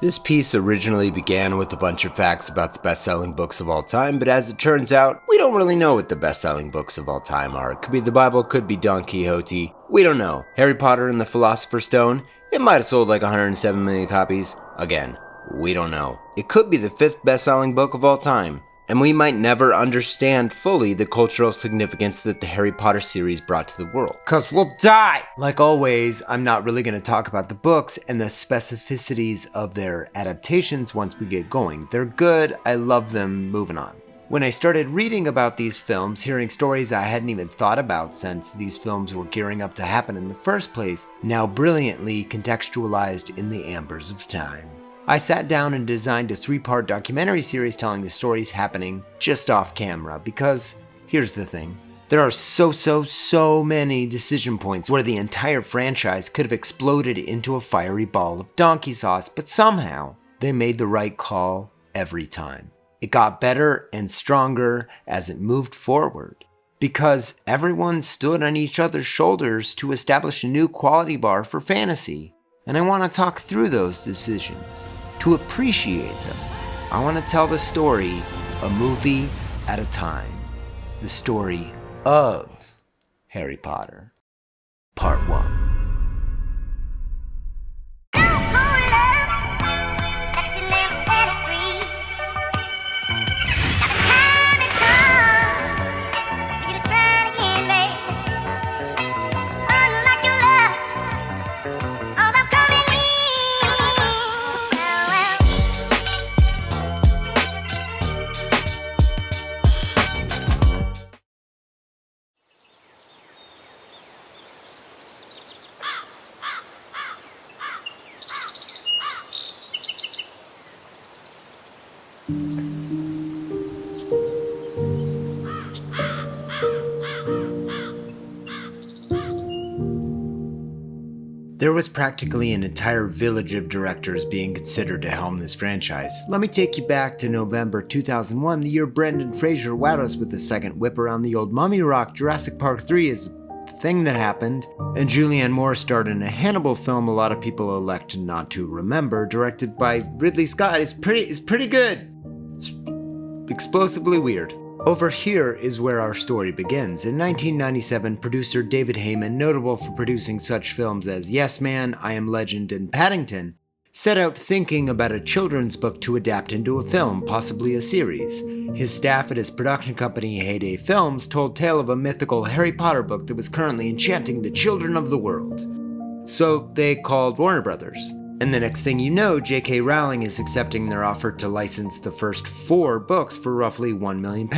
This piece originally began with a bunch of facts about the best-selling books of all time, but as it turns out, we don't really know what the best-selling books of all time are. It could be the Bible, could be Don Quixote, we don't know. Harry Potter and the Philosopher's Stone, it might have sold like 107 million copies. Again, we don't know. It could be the 5th best-selling book of all time. And we might never understand fully the cultural significance that the Harry Potter series brought to the world. 'Cause we'll die! Like always, I'm not really going to talk about the books and the specificities of their adaptations once we get going. They're good, I love them, moving on. When I started reading about these films, hearing stories I hadn't even thought about since these films were gearing up to happen in the first place, now brilliantly contextualized in the ambers of time. I sat down and designed a 3-part documentary series telling the stories happening just off camera because, here's the thing, there are so many decision points where the entire franchise could have exploded into a fiery ball of donkey sauce, but somehow they made the right call every time. It got better and stronger as it moved forward because everyone stood on each other's shoulders to establish a new quality bar for fantasy. And I want to talk through those decisions, to appreciate them. I want to tell the story, a movie at a time. The story of Harry Potter. Part 1. There was practically an entire village of directors being considered to helm this franchise. Let me take you back to November 2001, the year Brendan Fraser wowed us with the second whip around the old mummy rock. Jurassic Park 3 is the thing that happened, and Julianne Moore starred in a Hannibal film a lot of people elect not to remember, directed by Ridley Scott. It's pretty good. It's explosively weird. Over here is where our story begins. In 1997, producer David Heyman, notable for producing such films as Yes Man, I Am Legend, and Paddington, set out thinking about a children's book to adapt into a film, possibly a series. His staff at his production company, Heyday Films, told tale of a mythical Harry Potter book that was currently enchanting the children of the world. So they called Warner Brothers. And the next thing you know, J.K. Rowling is accepting their offer to license the first 4 books for roughly £1 million,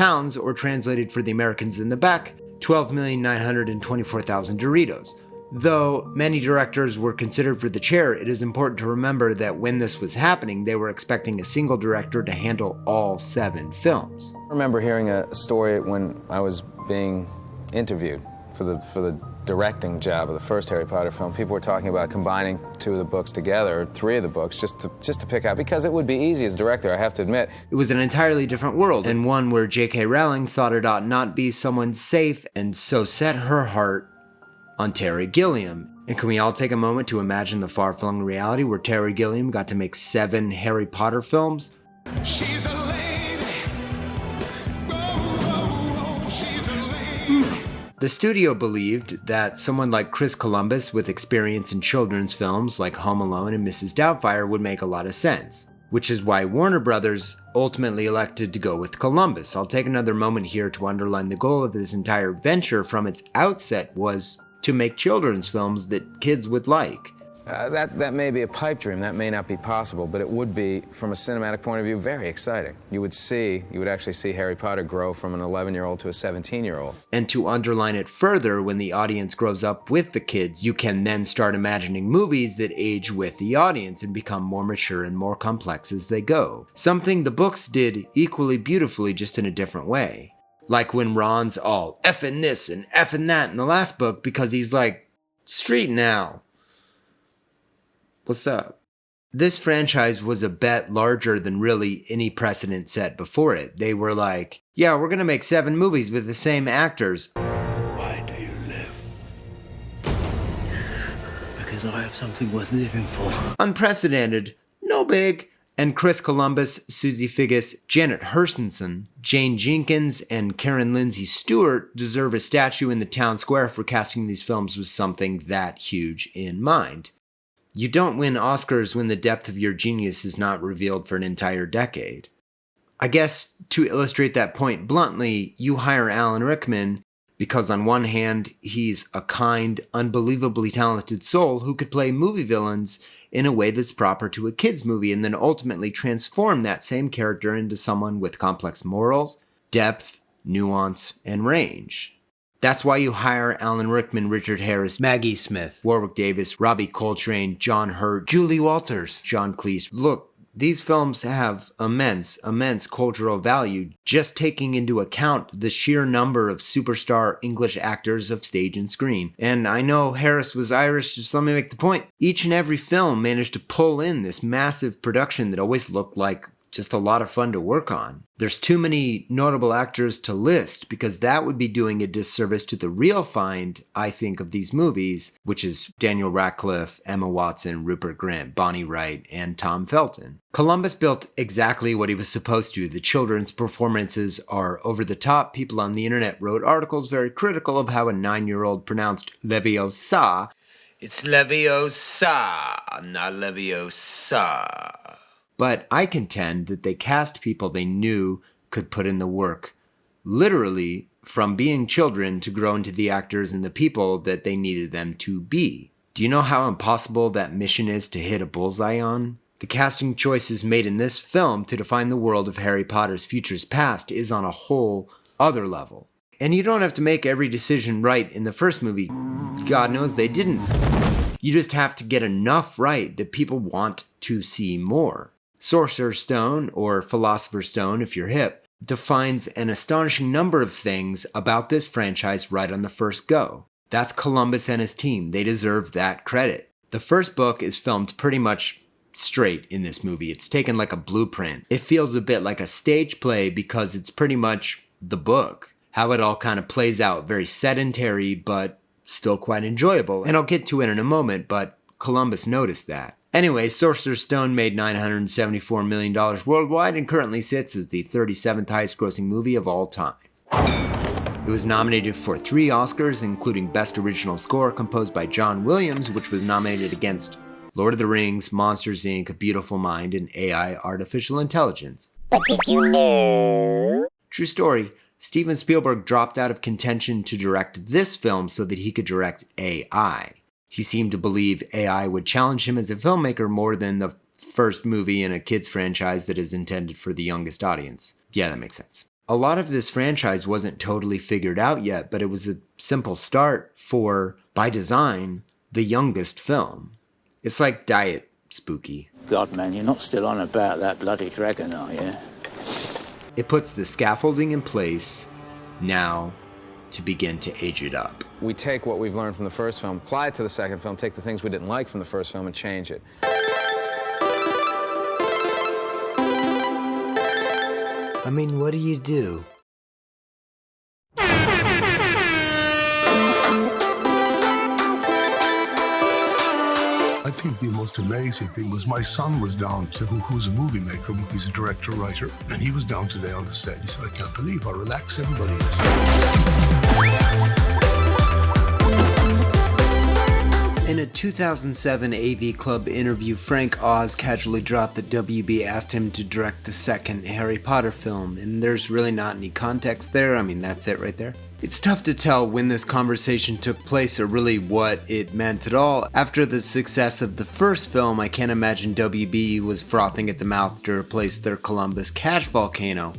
or translated for the Americans in the back, 12,924,000 Doritos. Though many directors were considered for the chair, it is important to remember that when this was happening, they were expecting a single director to handle all 7 films. I remember hearing a story when I was being interviewed for the directing job of the first Harry Potter film. People were talking about combining 2 of the books together, or 3 of the books, just to pick out, because it would be easy as a director, I have to admit. It was an entirely different world, and one where J.K. Rowling thought it ought not be someone safe, and so set her heart on Terry Gilliam. And can we all take a moment to imagine the far-flung reality where Terry Gilliam got to make 7 Harry Potter films? She's a lady. Whoa, she's a lady. The studio believed that someone like Chris Columbus with experience in children's films like Home Alone and Mrs. Doubtfire would make a lot of sense, which is why Warner Brothers ultimately elected to go with Columbus. I'll take another moment here to underline the goal of this entire venture from its outset was to make children's films that kids would like. That may be a pipe dream, that may not be possible, but it would be, from a cinematic point of view, very exciting. You would actually see Harry Potter grow from an 11-year-old to a 17-year-old. And to underline it further, when the audience grows up with the kids, you can then start imagining movies that age with the audience and become more mature and more complex as they go. Something the books did equally beautifully, just in a different way. Like when Ron's all effing this and effing that in the last book because he's like, street now. What's up? This franchise was a bet larger than really any precedent set before it. They were like, yeah, we're gonna make 7 movies with the same actors. Why do you live? Because I have something worth living for. Unprecedented. No big. And Chris Columbus, Susie Figgis, Janet Hershenson, Jane Jenkins, and Karen Lindsay Stewart deserve a statue in the town square for casting these films with something that huge in mind. You don't win Oscars when the depth of your genius is not revealed for an entire decade. I guess, to illustrate that point bluntly, you hire Alan Rickman because on one hand, he's a kind, unbelievably talented soul who could play movie villains in a way that's proper to a kid's movie and then ultimately transform that same character into someone with complex morals, depth, nuance, and range. That's why you hire Alan Rickman, Richard Harris, Maggie Smith, Warwick Davis, Robbie Coltrane, John Hurt, Julie Walters, John Cleese. Look, these films have immense cultural value, just taking into account the sheer number of superstar English actors of stage and screen. And I know Harris was Irish, just let me make the point. Each and every film managed to pull in this massive production that always looked like just a lot of fun to work on. There's too many notable actors to list because that would be doing a disservice to the real find, I think, of these movies, which is Daniel Radcliffe, Emma Watson, Rupert Grint, Bonnie Wright, and Tom Felton. Columbus built exactly what he was supposed to. The children's performances are over the top. People on the internet wrote articles very critical of how a 9-year-old pronounced Leviosa. It's Leviosa, not Leviosa. But I contend that they cast people they knew could put in the work, literally from being children to grow into the actors and the people that they needed them to be. Do you know how impossible that mission is to hit a bullseye on? The casting choices made in this film to define the world of Harry Potter's futures past is on a whole other level. And you don't have to make every decision right in the first movie. God knows they didn't. You just have to get enough right that people want to see more. Sorcerer's Stone, or Philosopher's Stone if you're hip, defines an astonishing number of things about this franchise right on the first go. That's Columbus and his team. They deserve that credit. The first book is filmed pretty much straight in this movie. It's taken like a blueprint. It feels a bit like a stage play because it's pretty much the book. How it all kind of plays out. Very sedentary, but still quite enjoyable. And I'll get to it in a moment, but Columbus noticed that. Anyway, Sorcerer's Stone made $974 million worldwide and currently sits as the 37th highest grossing movie of all time. It was nominated for 3 Oscars, including Best Original Score composed by John Williams, which was nominated against Lord of the Rings, Monsters, Inc., A Beautiful Mind, and AI Artificial Intelligence. But did you know? True story, Steven Spielberg dropped out of contention to direct this film so that he could direct AI. He seemed to believe AI would challenge him as a filmmaker more than the first movie in a kids franchise that is intended for the youngest audience. Yeah, that makes sense. A lot of this franchise wasn't totally figured out yet, but it was a simple start for, by design, the youngest film. It's like Diet Spooky. God, man, you're not still on about that bloody dragon, are you? It puts the scaffolding in place now to begin to age it up. We take what we've learned from the first film, apply it to the second film, take the things we didn't like from the first film and change it. I mean, what do you do? I think the most amazing thing was my son was down, who's a movie maker, he's a director, writer, and he was down today on the set. He said, I can't believe how relaxed everybody is. In a 2007 AV Club interview, Frank Oz casually dropped that WB asked him to direct the second Harry Potter film, and there's really not any context there. I mean, that's it right there. It's tough to tell when this conversation took place or really what it meant at all. After the success of the first film, I can't imagine WB was frothing at the mouth to replace their Columbus cash volcano.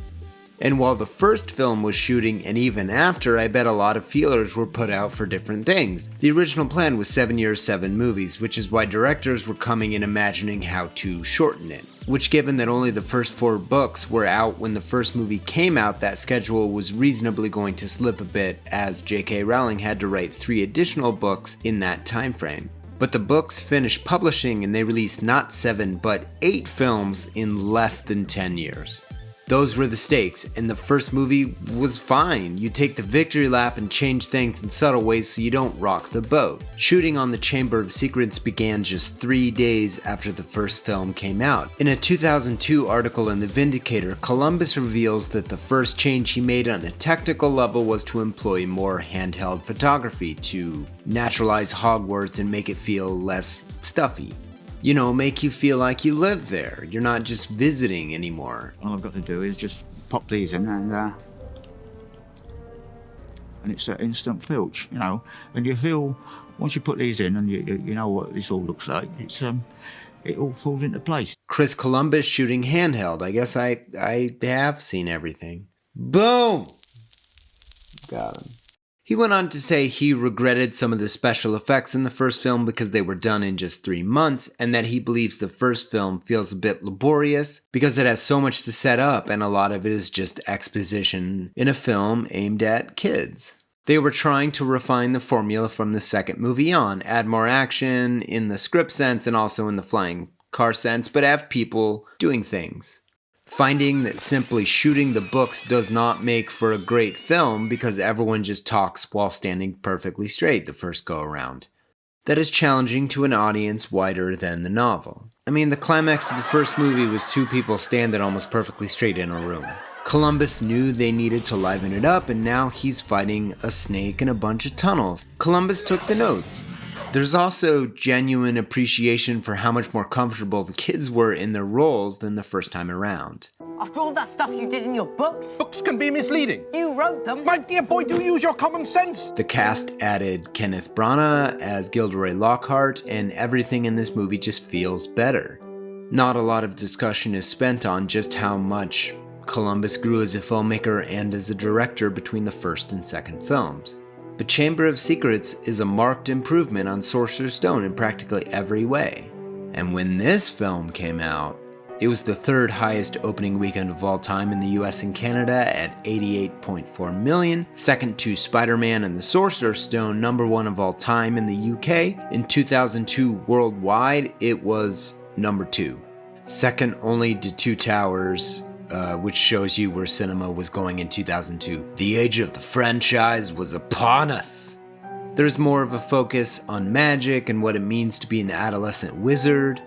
And while the first film was shooting, and even after, I bet a lot of feelers were put out for different things. The original plan was 7 years, 7 movies, which is why directors were coming in imagining how to shorten it. Which, given that only the first 4 books were out when the first movie came out, that schedule was reasonably going to slip a bit, as J.K. Rowling had to write 3 additional books in that time frame. But the books finished publishing and they released not 7 but 8 films in less than 10 years. Those were the stakes, and the first movie was fine. You take the victory lap and change things in subtle ways so you don't rock the boat. Shooting on the Chamber of Secrets began just 3 days after the first film came out. In a 2002 article in The Vindicator, Columbus reveals that the first change he made on a technical level was to employ more handheld photography to naturalize Hogwarts and make it feel less stuffy. You know, make you feel like you live there. You're not just visiting anymore. All I've got to do is just pop these in and it's an instant filch, you know. And you feel, once you put these in and you know what this all looks like, it all falls into place. Chris Columbus shooting handheld. I guess I have seen everything. Boom! Got him. He went on to say he regretted some of the special effects in the first film because they were done in just 3 months, and that he believes the first film feels a bit laborious because it has so much to set up and a lot of it is just exposition in a film aimed at kids. They were trying to refine the formula from the second movie on, add more action in the script sense and also in the flying car sense, but have people doing things. Finding that simply shooting the books does not make for a great film because everyone just talks while standing perfectly straight the first go around. That is challenging to an audience wider than the novel. I mean, the climax of the first movie was 2 people standing almost perfectly straight in a room. Columbus knew they needed to liven it up, and now he's fighting a snake in a bunch of tunnels. Columbus took the notes. There's also genuine appreciation for how much more comfortable the kids were in their roles than the first time around. After all that stuff you did in your books, Books can be misleading. you wrote them. My dear boy, do use your common sense. The cast added Kenneth Branagh as Gilderoy Lockhart, and everything in this movie just feels better. Not a lot of discussion is spent on just how much Columbus grew as a filmmaker and as a director between the first and second films. But Chamber of Secrets is a marked improvement on Sorcerer's Stone in practically every way. And when this film came out, it was the 3rd highest opening weekend of all time in the US and Canada at 88.4 million, second to Spider-Man and the Sorcerer's Stone, number 1 of all time in the UK. In 2002 worldwide, it was number 2. Second only to Two Towers, which shows you where cinema was going in 2002. The age of the franchise was upon us. There's more of a focus on magic and what it means to be an adolescent wizard.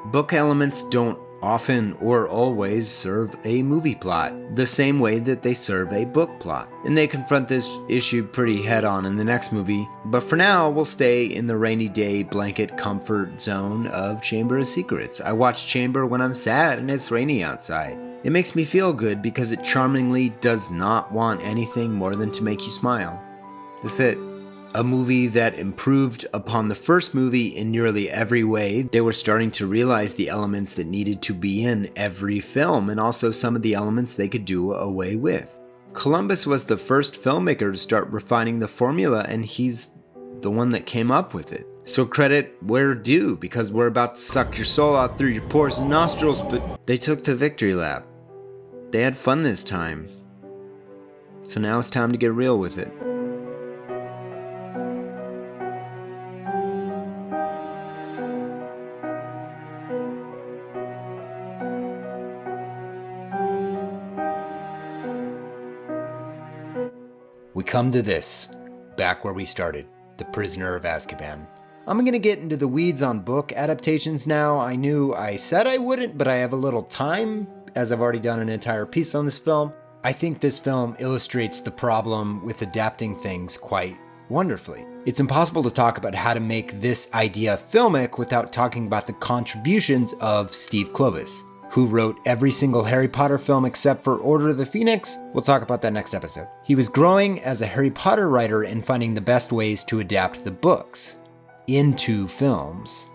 Book elements don't often or always serve a movie plot, the same way that they serve a book plot. And they confront this issue pretty head-on in the next movie, but for now, we'll stay in the rainy day blanket comfort zone of Chamber of Secrets. I watch Chamber when I'm sad and it's rainy outside. It makes me feel good because it charmingly does not want anything more than to make you smile. That's it. A movie that improved upon the first movie in nearly every way. They were starting to realize the elements that needed to be in every film and also some of the elements they could do away with. Columbus was the first filmmaker to start refining the formula, and he's the one that came up with it. So credit where due, because we're about to suck your soul out through your pores and nostrils, but they took the victory lap. They had fun this time. So now it's time to get real with it. We come to this, back where we started, The Prisoner of Azkaban. I'm gonna get into the weeds on book adaptations now. I knew I said I wouldn't, but I have a little time, as I've already done an entire piece on this film. I think this film illustrates the problem with adapting things quite wonderfully. It's impossible to talk about how to make this idea filmic without talking about the contributions of Steve Kloves, who wrote every single Harry Potter film except for Order of the Phoenix. We'll talk about that next episode. He was growing as a Harry Potter writer and finding the best ways to adapt the books into films.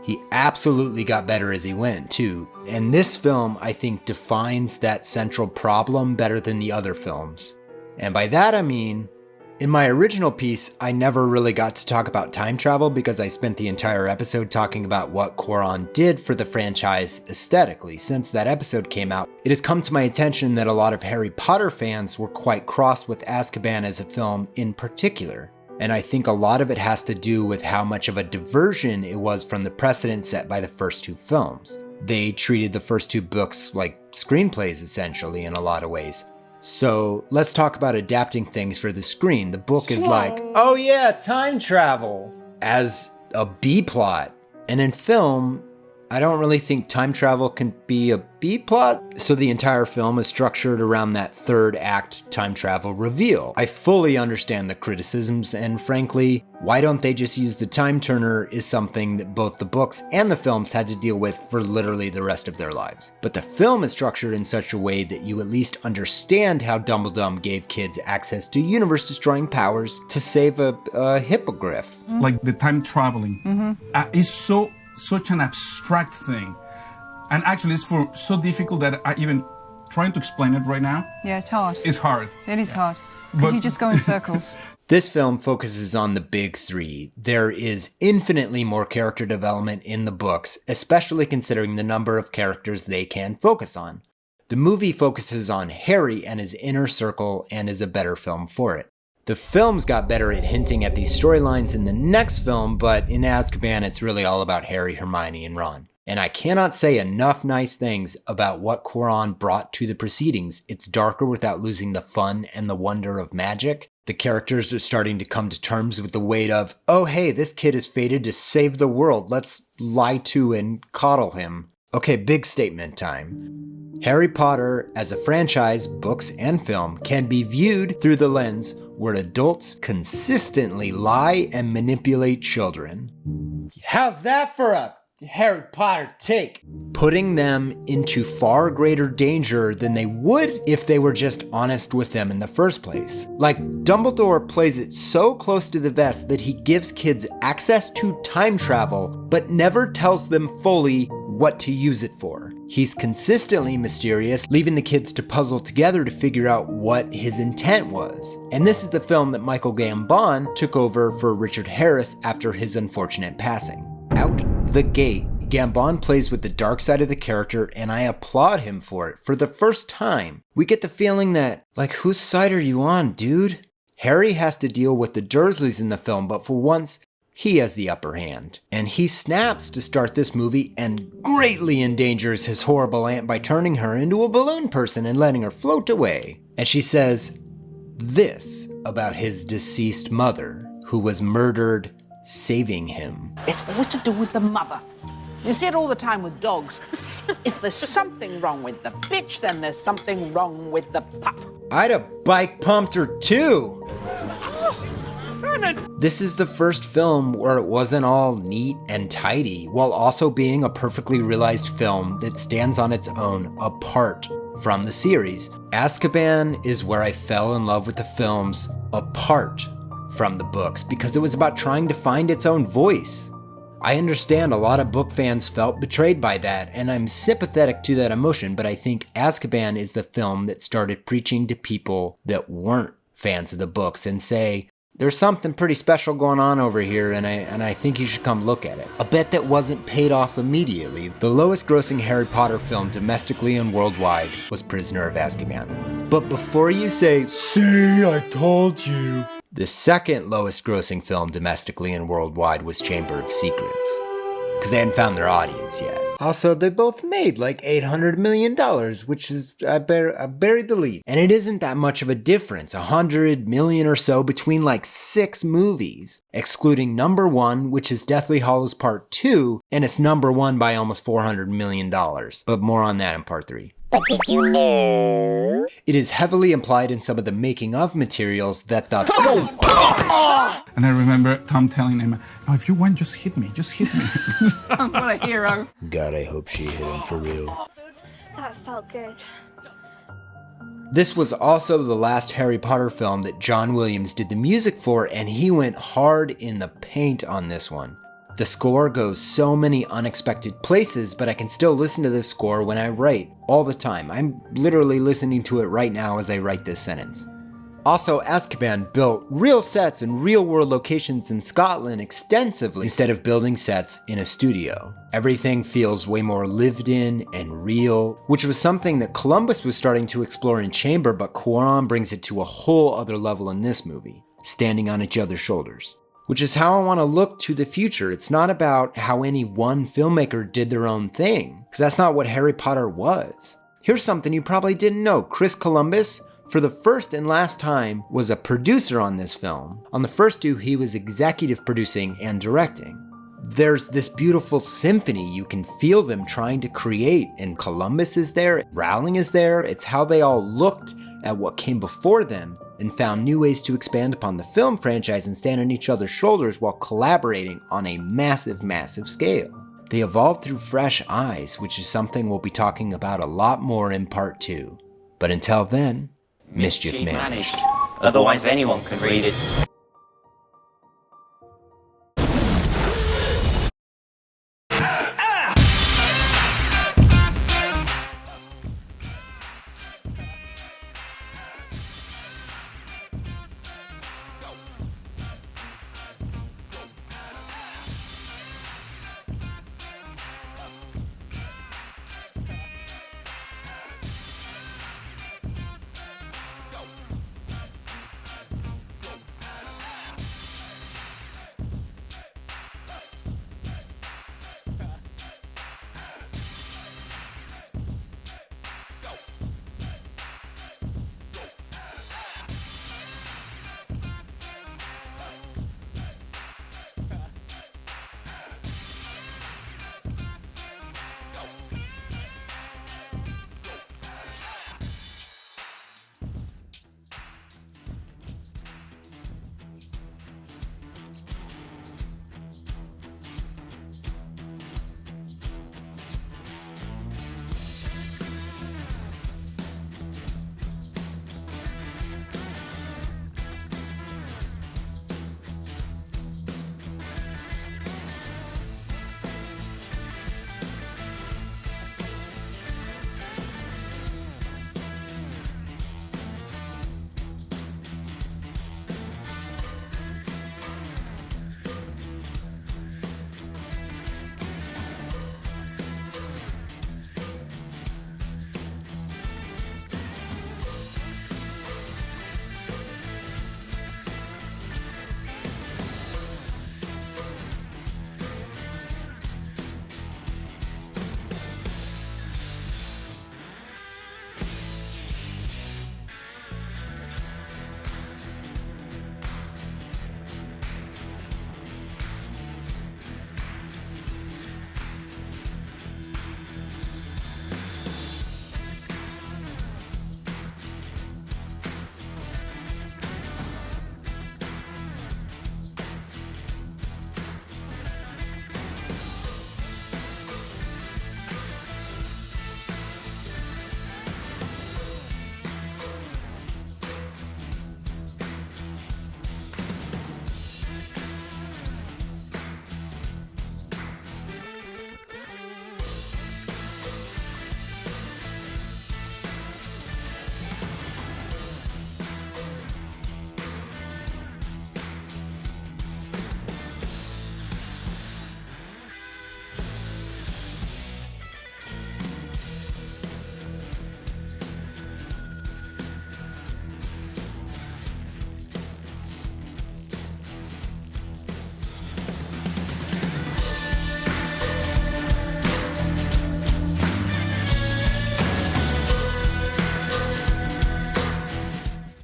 He absolutely got better as he went, too. And this film, I think, defines that central problem better than the other films. And by that I mean, in my original piece, I never really got to talk about time travel because I spent the entire episode talking about what Quaron did for the franchise aesthetically. Since that episode came out, it has come to my attention that a lot of Harry Potter fans were quite cross with Azkaban as a film in particular. And I think a lot of it has to do with how much of a diversion it was from the precedent set by the first 2 films. They treated the first two books like screenplays, essentially, in a lot of ways. So let's talk about adapting things for the screen. The book is like, oh yeah, time travel, as a B-plot. And in film, I don't really think time travel can be a B-plot, so the entire film is structured around that third act time travel reveal. I fully understand the criticisms, and frankly, why don't they just use the time turner is something that both the books and the films had to deal with for literally the rest of their lives. But the film is structured in such a way that you at least understand how Dumbledore gave kids access to universe-destroying powers to save a hippogriff. Like the time traveling is such an abstract thing, and actually it's so difficult that I even trying to explain it right now. Yeah, it's hard. It's hard. It is hard because you just go in circles. This film focuses on the big three. There is infinitely more character development in the books, especially considering the number of characters they can focus on. The movie focuses on Harry and his inner circle and is a better film for it. The films got better at hinting at these storylines in the next film, but in Azkaban it's really all about Harry, Hermione, and Ron. And I cannot say enough nice things about what Quaron brought to the proceedings. It's darker without losing the fun and the wonder of magic. The characters are starting to come to terms with the weight of, oh hey, this kid is fated to save the world, let's lie to and coddle him. Okay, big statement time. Harry Potter, as a franchise, books and film, can be viewed through the lens where adults consistently lie and manipulate children. How's that for a Harry Potter take? Putting them into far greater danger than they would if they were just honest with them in the first place. Like, Dumbledore plays it so close to the vest that he gives kids access to time travel, but never tells them fully what to use it for. He's consistently mysterious, leaving the kids to puzzle together to figure out what his intent was. And this is the film that Michael Gambon took over for Richard Harris after his unfortunate passing. Out the gate, Gambon plays with the dark side of the character, and I applaud him for it. For the first time, we get the feeling that, like, whose side are you on, dude? Harry has to deal with the Dursleys in the film, but for once, he has the upper hand. And he snaps to start this movie and greatly endangers his horrible aunt by turning her into a balloon person and letting her float away. And she says this about his deceased mother, who was murdered saving him. It's always to do with the mother. You see it all the time with dogs. If there's something wrong with the bitch, then there's something wrong with the pup. I'd have bike pumped her too. This is the first film where it wasn't all neat and tidy, while also being a perfectly realized film that stands on its own apart from the series. Azkaban is where I fell in love with the films apart from the books, because it was about trying to find its own voice. I understand a lot of book fans felt betrayed by that, and I'm sympathetic to that emotion, but I think Azkaban is the film that started preaching to people that weren't fans of the books and say, there's something pretty special going on over here, and I think you should come look at it. A bet that wasn't paid off immediately. The lowest grossing Harry Potter film domestically and worldwide was Prisoner of Azkaban. But before you say, see, I told you, the second lowest grossing film domestically and worldwide was Chamber of Secrets, because they hadn't found their audience yet. Also, they both made like $800 million, which is, I buried the lead. And it isn't that much of a difference, $100 million or so between like 6 movies, excluding number 1, which is Deathly Hallows Part 2, and it's number 1 by almost $400 million. But more on that in Part 3. But did you know? It is heavily implied in some of the making of materials that the... And I remember Tom telling him, "Oh, if you want, just hit me, just hit me." What a hero. God, I hope she hit him for real. That felt good. This was also the last Harry Potter film that John Williams did the music for, and he went hard in the paint on this one. The score goes so many unexpected places, but I can still listen to this score when I write, all the time. I'm literally listening to it right now as I write this sentence. Also, Azkaban built real sets and real-world locations in Scotland extensively instead of building sets in a studio. Everything feels way more lived in and real, which was something that Columbus was starting to explore in Chamber, but Quaron brings it to a whole other level in this movie, standing on each other's shoulders. which is how I want to look to the future. It's not about how any one filmmaker did their own thing, because that's not what Harry Potter was. Here's something you probably didn't know. Chris Columbus, for the first and last time, was a producer on this film. On the first two, he was executive producing and directing. There's this beautiful symphony you can feel them trying to create, and Columbus is there, Rowling is there. It's how they all looked at what came before them and found new ways to expand upon the film franchise and stand on each other's shoulders while collaborating on a massive, massive scale. They evolved through fresh eyes, which is something we'll be talking about a lot more in part 2. But until then, mischief managed. Otherwise anyone can read it.